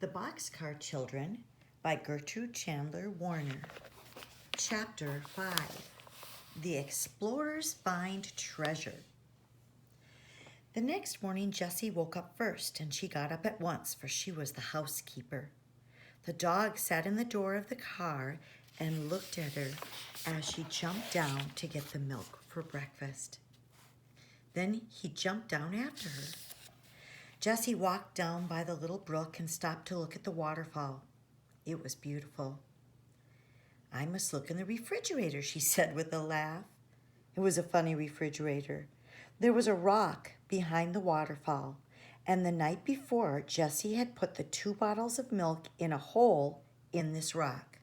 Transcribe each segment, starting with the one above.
The Boxcar Children by Gertrude Chandler Warner. Chapter 5. The Explorers Find Treasure. The next morning, Jessie woke up first, and she got up at once, for she was the housekeeper. The dog sat in the door of the car and looked at her as she jumped down to get the milk for breakfast. Then he jumped down after her. Jessie walked down by the little brook and stopped to look at the waterfall. It was beautiful. "I must look in the refrigerator," she said with a laugh. It was a funny refrigerator. There was a rock behind the waterfall, and the night before, Jessie had put the 2 bottles of milk in a hole in this rock.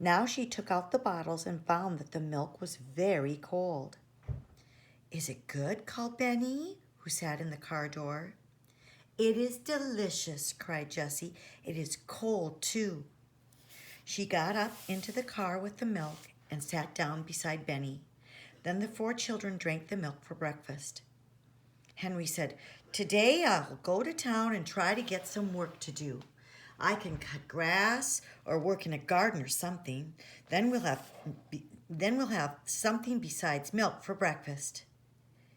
Now she took out the bottles and found that the milk was very cold. "Is it good?" called Benny, who sat in the car door. "It is delicious," cried Jessie. "It is cold, too." She got up into the car with the milk and sat down beside Benny. Then the 4 children drank the milk for breakfast. Henry said, "Today I'll go to town and try to get some work to do. I can cut grass or work in a garden or something. Then we'll have something besides milk for breakfast."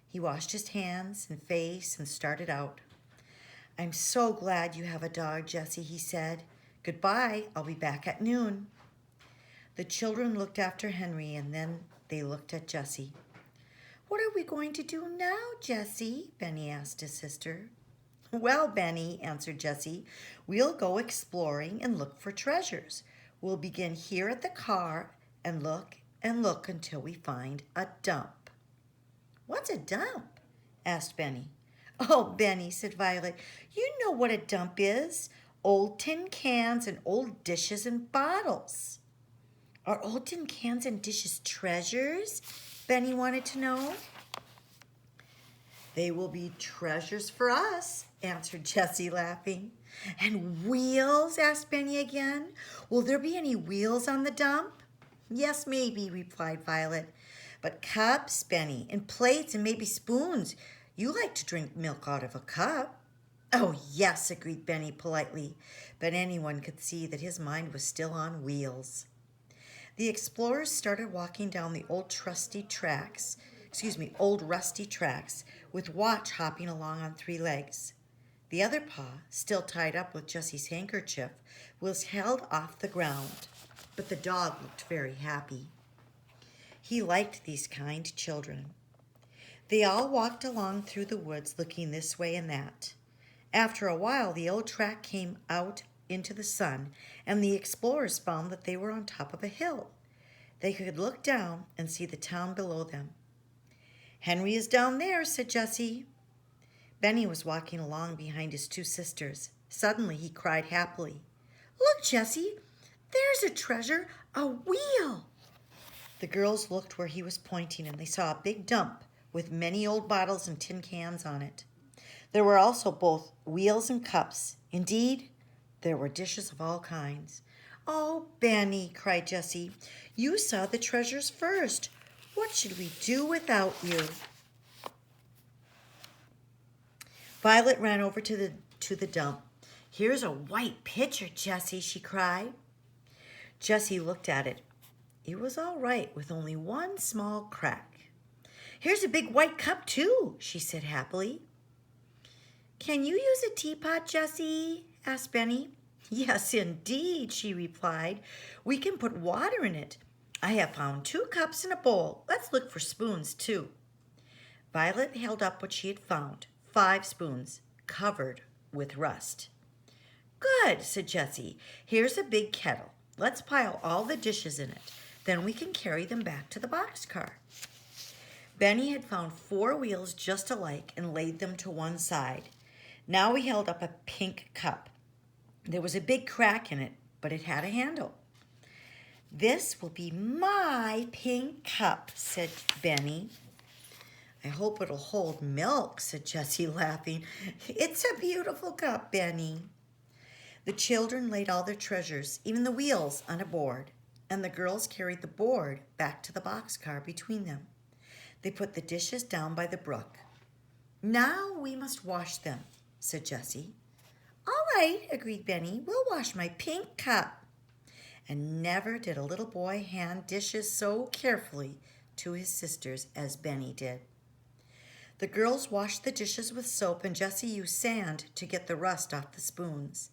He washed his hands and face and started out. "I'm so glad you have a dog, Jessie," he said. "Goodbye, I'll be back at noon." The children looked after Henry, and then they looked at Jessie. "What are we going to do now, Jessie?" Benny asked his sister. "Well, Benny," answered Jessie, "we'll go exploring and look for treasures. We'll begin here at the car and look until we find a dump." "What's a dump?" asked Benny. "Oh, Benny," said Violet, "you know what a dump is. Old tin cans and old dishes and bottles." "Are old tin cans and dishes treasures?" Benny wanted to know. "They will be treasures for us," answered Jessie, laughing. "And wheels?" asked Benny again. "Will there be any wheels on the dump?" "Yes, maybe," replied Violet. "But cups, Benny, and plates and maybe spoons. You like to drink milk out of a cup." "Oh, yes," agreed Benny politely, but anyone could see that his mind was still on wheels. The explorers started walking down the old rusty tracks, with Watch hopping along on 3 legs. The other paw, still tied up with Jessie's handkerchief, was held off the ground, but the dog looked very happy. He liked these kind children. They all walked along through the woods, looking this way and that. After a while, the old track came out into the sun, and the explorers found that they were on top of a hill. They could look down and see the town below them. "Henry is down there," said Jessie. Benny was walking along behind his 2 sisters. Suddenly, he cried happily, "Look, Jessie, there's a treasure, a wheel." The girls looked where he was pointing, and they saw a big dump with many old bottles and tin cans on it. There were also both wheels and cups. Indeed, there were dishes of all kinds. "Oh, Benny," cried Jessie, "you saw the treasures first. What should we do without you?" Violet ran over to the dump. "Here's a white pitcher, Jessie," she cried. Jessie looked at it. It was all right, with only one small crack. "Here's a big white cup, too," she said happily. "Can you use a teapot, Jessie?" asked Benny. "Yes, indeed," she replied. "We can put water in it. I have found 2 cups and a bowl. Let's look for spoons, too." Violet held up what she had found, 5 spoons, covered with rust. "Good," said Jessie. "Here's a big kettle. Let's pile all the dishes in it. Then we can carry them back to the boxcar." Benny had found 4 wheels just alike and laid them to one side. Now he held up a pink cup. There was a big crack in it, but it had a handle. "This will be my pink cup," said Benny. "I hope it'll hold milk," said Jessie, laughing. "It's a beautiful cup, Benny." The children laid all their treasures, even the wheels, on a board, and the girls carried the board back to the boxcar between them. They put the dishes down by the brook. "Now we must wash them," said Jessie. "All right, agreed Benny. We'll wash my pink cup. And never did a little boy hand dishes so carefully to his sisters as Benny did. The girls washed the dishes with soap, and Jessie used sand to get the rust off the spoons.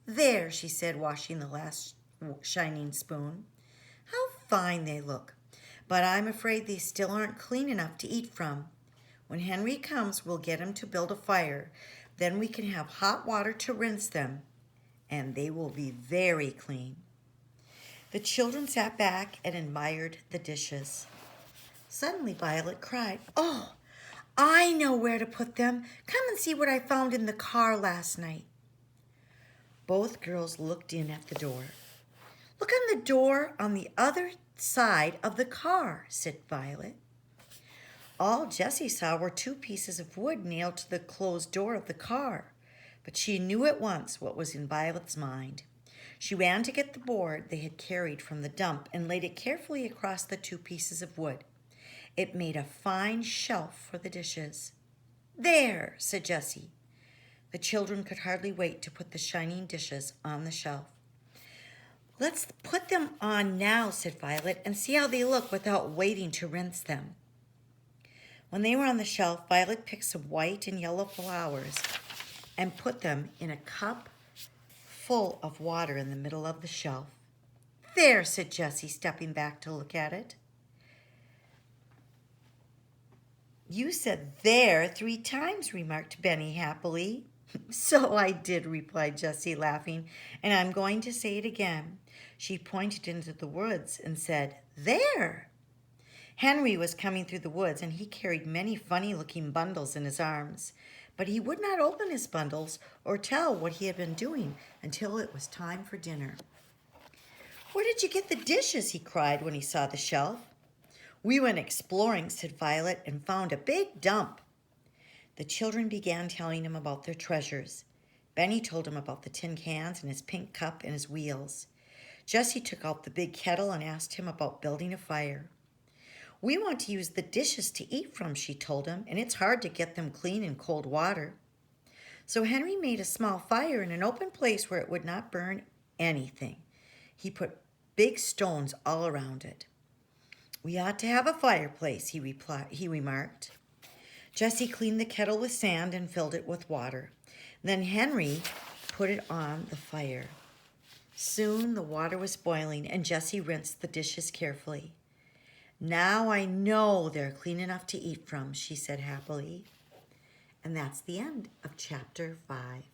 There, she said, washing the last shining spoon. How fine they look. But I'm afraid they still aren't clean enough to eat from. When Henry comes, we'll get him to build a fire. Then we can have hot water to rinse them, and they will be very clean. The children sat back and admired the dishes. Suddenly Violet cried, "Oh, I know where to put them. Come and see what I found in the car last night." Both girls looked in at the door. "Look on the door on the other side of the car," said Violet. All Jessie saw were 2 pieces of wood nailed to the closed door of the car, but she knew at once what was in Violet's mind. She ran to get the board they had carried from the dump and laid it carefully across the 2 pieces of wood. It made a fine shelf for the dishes. "There," said Jessie. The children could hardly wait to put the shining dishes on the shelf. "Let's put them on now," said Violet, "and see how they look without waiting to rinse them." When they were on the shelf, Violet picked some white and yellow flowers and put them in a cup full of water in the middle of the shelf. "There," said Jessie, stepping back to look at it. "You said 'there' 3 times," remarked Benny happily. "So I did," replied Jessie, laughing, "and I'm going to say it again." She pointed into the woods and said, "There!" Henry was coming through the woods, and he carried many funny-looking bundles in his arms. But he would not open his bundles or tell what he had been doing until it was time for dinner. "Where did you get the dishes?" he cried when he saw the shelf. "We went exploring," said Violet, "and found a big dump." The children began telling him about their treasures. Benny told him about the tin cans and his pink cup and his wheels. Jessie took out the big kettle and asked him about building a fire. "We want to use the dishes to eat from," she told him, "and it's hard to get them clean in cold water." So Henry made a small fire in an open place where it would not burn anything. He put big stones all around it. "We ought to have a fireplace," he remarked. Jessie cleaned the kettle with sand and filled it with water. Then Henry put it on the fire. Soon the water was boiling, and Jessie rinsed the dishes carefully. "Now I know they're clean enough to eat from," she said happily. And that's the end of chapter 5.